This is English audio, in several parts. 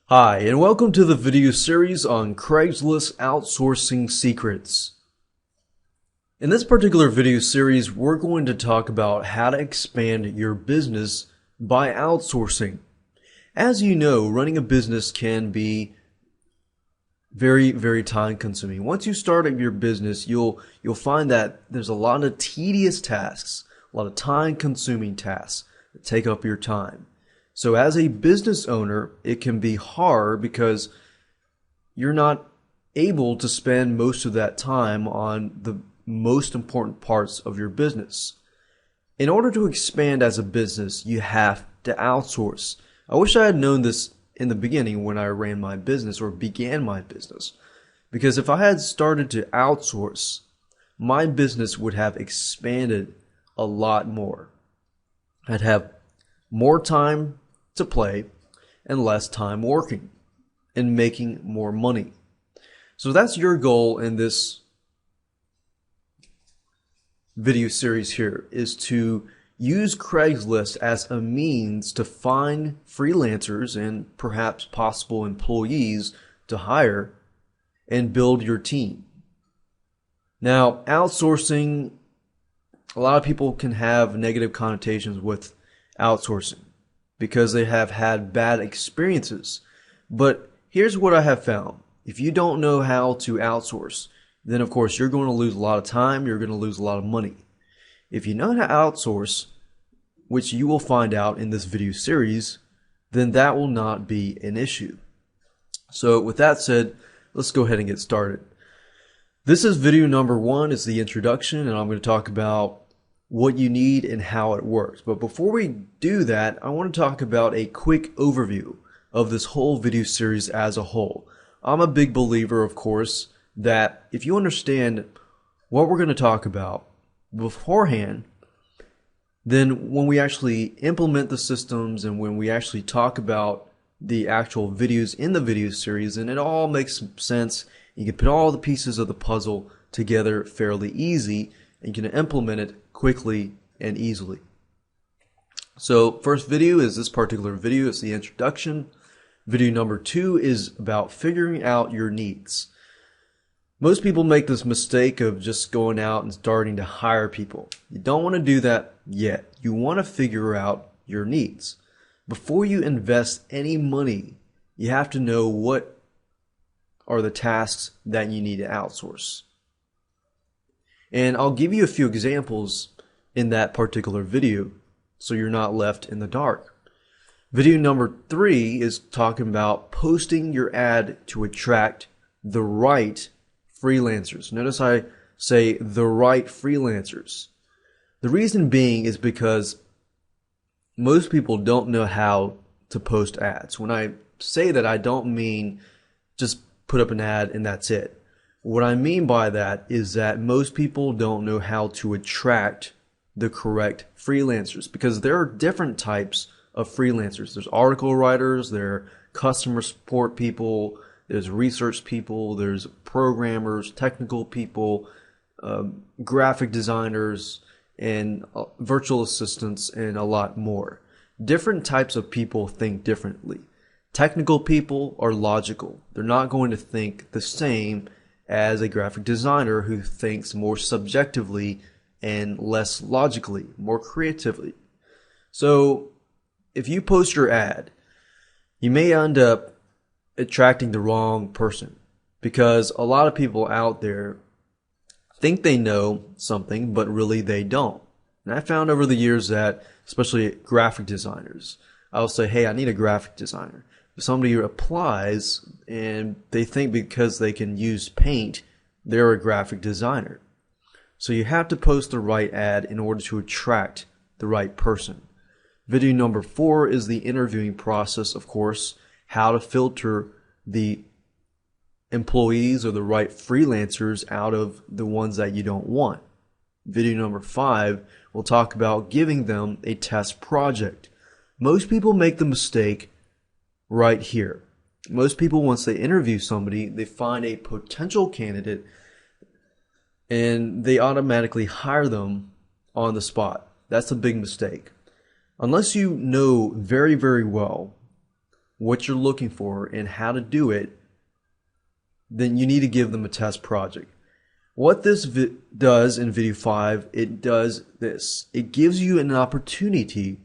Hi, and welcome to the video series on Craigslist outsourcing secrets. In this particular video series, we're going to talk about how to expand your business by outsourcing. As you know, running a business can be very time consuming. Once you start up your business, you'll find that there's a lot of tedious tasks, a lot of time consuming tasks that take up your time. So as a business owner, it can be hard because you're not able to spend most of that time on the most important parts of your business. In order to expand as a business, you have to outsource. I wish I had known this in the beginning when I ran my business or began my business. Because if I had started to outsource, my business would have expanded a lot more. I'd have more time to play and less time working and making more money. So that's your goal in this video series here, is to use Craigslist as a means to find freelancers and perhaps possible employees to hire and build your team. Now, outsourcing, a lot of people can have negative connotations with outsourcing because they have had bad experiences. But here's what I have found. If you don't know how to outsource, then of course you're going to lose a lot of time, you're going to lose a lot of money. If you know how to outsource, which you will find out in this video series, then that will not be an issue. So with that said, let's go ahead and get started. This is video number 1, it's the introduction, and I'm going to talk about what you need and how it works. But before we do that, I want to talk about a quick overview of this whole video series as a whole. I'm a big believer, of course, that if you understand what we're going to talk about beforehand, then when we actually implement the systems and when we actually talk about the actual videos in the video series, then it all makes sense. You can put all the pieces of the puzzle together fairly easy, and you can implement it quickly and easily. So first video is this particular video. It's the introduction. Video number 2 is about figuring out your needs. Most people make this mistake of just going out and starting to hire people. You don't want to do that yet. You want to figure out your needs. Before you invest any money, you have to know what are the tasks that you need to outsource. And I'll give you a few examples in that particular video so you're not left in the dark. Video number 3 is talking about posting your ad to attract the right freelancers. Notice I say the right freelancers. The reason being is because most people don't know how to post ads. When I say that, I don't mean just put up an ad and that's it. What I mean by that is that most people don't know how to attract the correct freelancers, because there are different types of freelancers. There's article writers, there are customer support people, there's research people, there's programmers, technical people, graphic designers, and virtual assistants, and a lot more. Different types of people think differently. Technical people are logical. They're not going to think the same as a graphic designer who thinks more subjectively and less logically, more creatively. So if you post your ad, you may end up attracting the wrong person, because a lot of people out there think they know something, but really they don't. And I found over the years that, especially graphic designers, I'll say, hey, I need a graphic designer. Somebody applies and they think because they can use paint, they're a graphic designer. So you have to post the right ad in order to attract the right person. Video number 4 is the interviewing process, of course, how to filter the employees or the right freelancers out of the ones that you don't want. Video number 5 will talk about giving them a test project. Most people make the mistake right here. Most people, once they interview somebody, they find a potential candidate and they automatically hire them on the spot. That's a big mistake. Unless you know very well what you're looking for and how to do it, then you need to give them a test project. What this does in video 5, it does this. It gives you an opportunity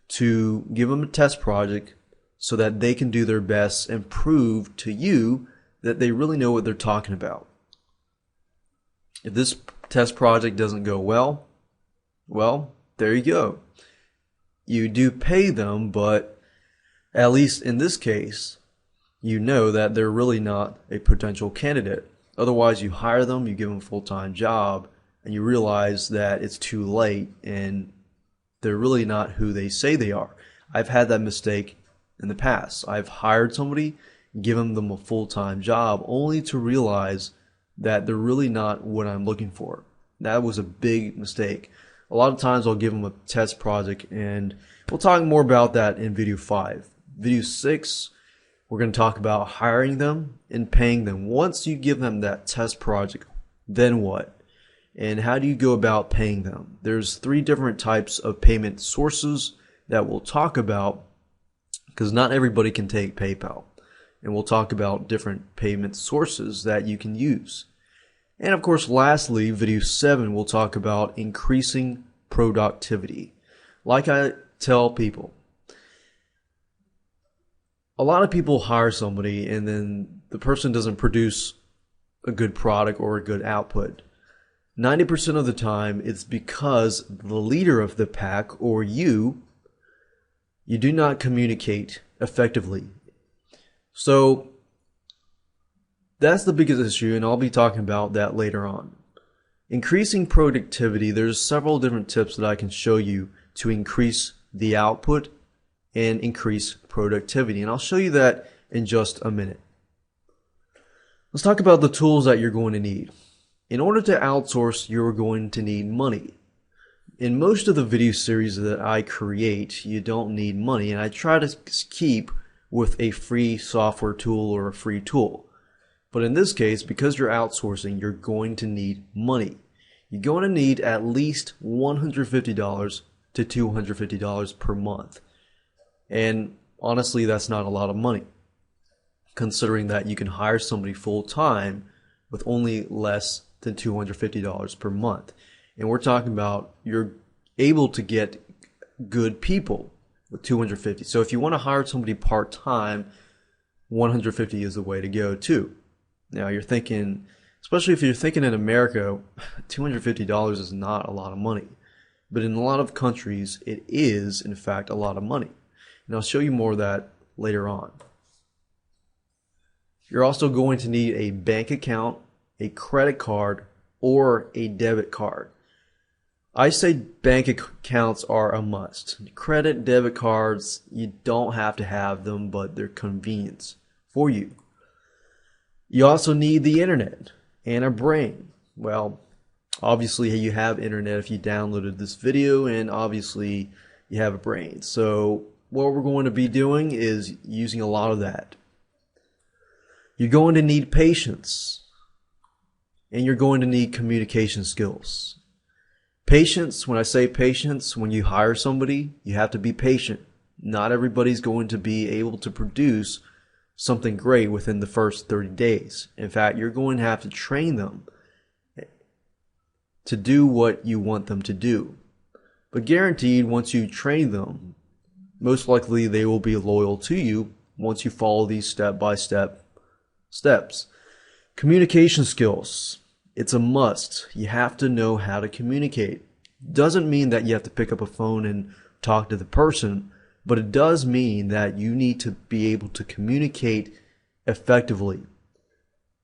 to give them a test project so that they can do their best and prove to you that they really know what they're talking about. If this test project doesn't go well, there you go. You do pay them, but at least in this case, you know that they're really not a potential candidate. Otherwise, you hire them, you give them a full-time job, and you realize that it's too late and they're really not who they say they are. I've had that mistake in the past. I've hired somebody, given them a full-time job, only to realize that they're really not what I'm looking for. That was a big mistake. A lot of times I'll give them a test project, and we'll talk more about that in video 5. Video 6, we're going to talk about hiring them and paying them. Once you give them that test project, then what? And how do you go about paying them? There's 3 different types of payment sources that we'll talk about, because not everybody can take PayPal. And we'll talk about different payment sources that you can use. And of course, lastly, video 7, we'll talk about increasing productivity. Like I tell people, a lot of people hire somebody and then the person doesn't produce a good product or a good output. 90% of the time, it's because the leader of the pack or you do not communicate effectively. So that's the biggest issue, and I'll be talking about that later on. Increasing productivity, there's several different tips that I can show you to increase the output and increase productivity, and I'll show you that in just a minute. Let's talk about the tools that you're going to need. In order to outsource, you're going to need money. In most of the video series that I create, you don't need money, and I try to keep with a free software tool or a free tool. But in this case, because you're outsourcing, you're going to need money. You're going to need at least $150 to $250 per month. And honestly, that's not a lot of money, considering that you can hire somebody full-time with only less than $250 per month. And we're talking about you're able to get good people with $250. So if you want to hire somebody part-time, $150 is the way to go too. Now you're thinking, especially if you're thinking in America, $250 is not a lot of money. But in a lot of countries, it is, in fact, a lot of money. And I'll show you more of that later on. You're also going to need a bank account, a credit card, or a debit card. I say bank accounts are a must. Credit, debit cards, you don't have to have them, but they're convenience for you. You also need the internet and a brain. Well, obviously you have internet if you downloaded this video, and obviously you have a brain. So what we're going to be doing is using a lot of that. You're going to need patience, and you're going to need communication skills. Patience, when I say patience, when you hire somebody, you have to be patient. Not everybody's going to be able to produce something great within the first 30 days. In fact, you're going to have to train them to do what you want them to do. But guaranteed, once you train them, most likely they will be loyal to you once you follow these step-by-step steps. Communication skills. It's a must. You have to know how to communicate. Doesn't mean that you have to pick up a phone and talk to the person, but it does mean that you need to be able to communicate effectively.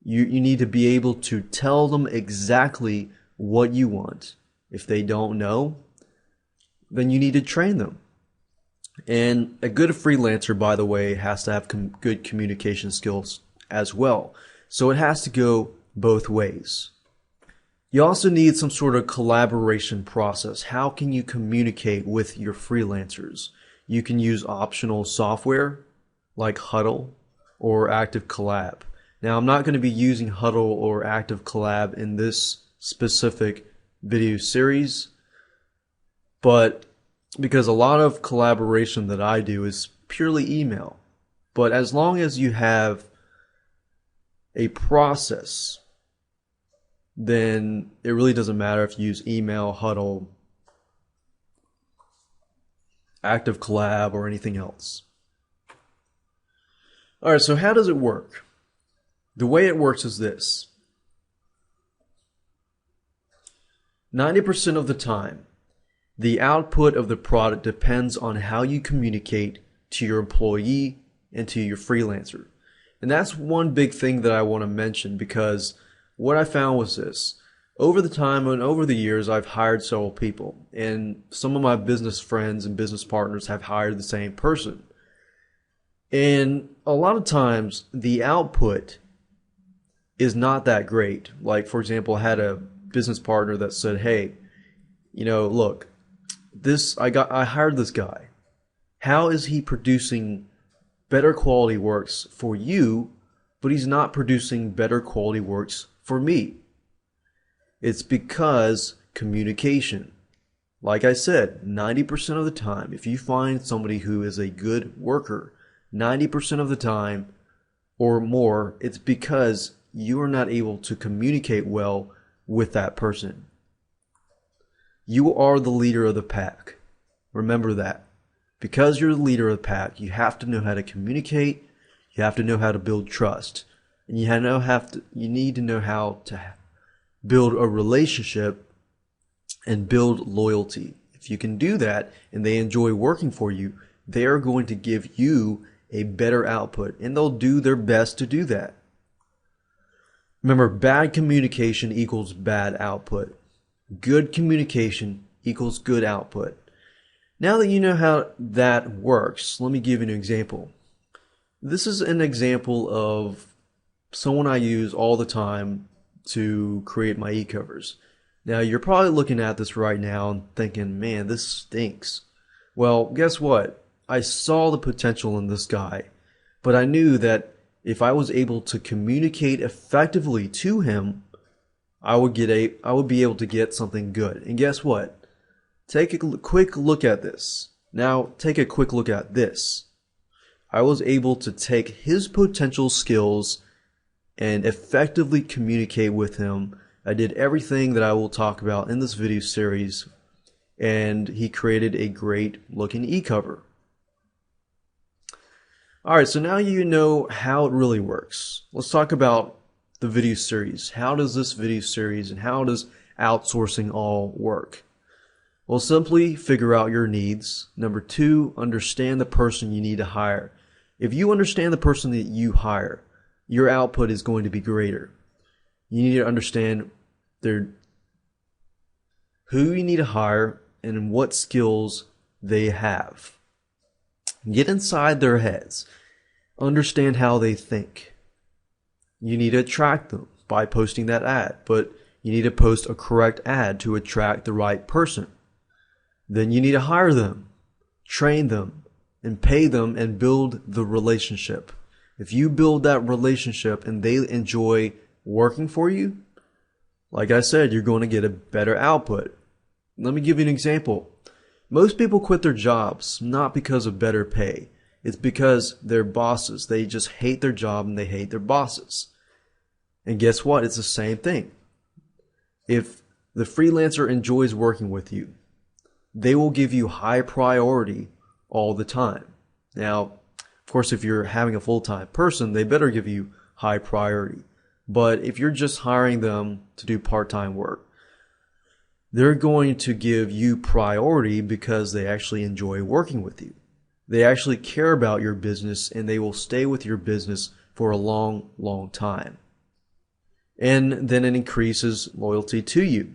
You need to be able to tell them exactly what you want. If they don't know, then you need to train them. And a good freelancer, by the way, has to have good communication skills as well. So it has to go both ways. You also need some sort of collaboration process. How can you communicate with your freelancers? You can use optional software like Huddle or Active Collab. Now, I'm not going to be using Huddle or Active Collab in this specific video series, but because a lot of collaboration that I do is purely email. But as long as you have a process, then it really doesn't matter if you use email, Huddle, Active Collab, or anything else. All right, so how does it work? The way it works is this. 90% of the time, the output of the product depends on how you communicate to your employee and to your freelancer. And that's one big thing that I want to mention, because what I found was this. Over the time and over the years, I've hired several people, and some of my business friends and business partners have hired the same person. And a lot of times, the output is not that great. Like, for example, I had a business partner that said, hey, look, I hired this guy. How is he producing better quality works for you, but he's not producing better quality works for me? It's because communication. Like I said, 90% of the time, if you find somebody who is a good worker, 90% of the time or more, it's because you are not able to communicate well with that person. You are the leader of the pack. Remember that. Because you're the leader of the pack, you have to know how to communicate, you have to know how to build trust, and you need to know how to build a relationship and build loyalty. If you can do that and they enjoy working for you, they are going to give you a better output, and they'll do their best to do that. Remember, bad communication equals bad output. Good communication equals good output. Now that you know how that works, let me give you an example. This is an example of someone I use all the time to create my e-covers. Now, you're probably looking at this right now and thinking, man, this stinks. Well, guess what? I saw the potential in this guy, but I knew that if I was able to communicate effectively to him, I would be able to get something good. And guess what? Take a quick look at this. Now, take a quick look at this. I was able to take his potential skills and effectively communicate with him. I did everything that I will talk about in this video series, and he created a great looking e-cover. Alright, so now you know how it really works. Let's talk about the video series. How does this video series and how does outsourcing all work? Well, simply figure out your needs. Number 2, understand the person you need to hire. If you understand the person that you hire, your output is going to be greater. You need to understand who you need to hire and what skills they have. Get inside their heads. Understand how they think. You need to attract them by posting that ad, but you need to post a correct ad to attract the right person. Then you need to hire them, train them, and pay them and build the relationship. If you build that relationship and they enjoy working for you, like I said, you're going to get a better output. Let me give you an example. Most people quit their jobs not because of better pay. It's because they're bosses. They just hate their job and they hate their bosses. And guess what? It's the same thing. If the freelancer enjoys working with you, they will give you high priority all the time. Now, of course, if you're having a full-time person, they better give you high priority. But if you're just hiring them to do part-time work, they're going to give you priority because they actually enjoy working with you. They actually care about your business and they will stay with your business for a long, long time. And then it increases loyalty to you.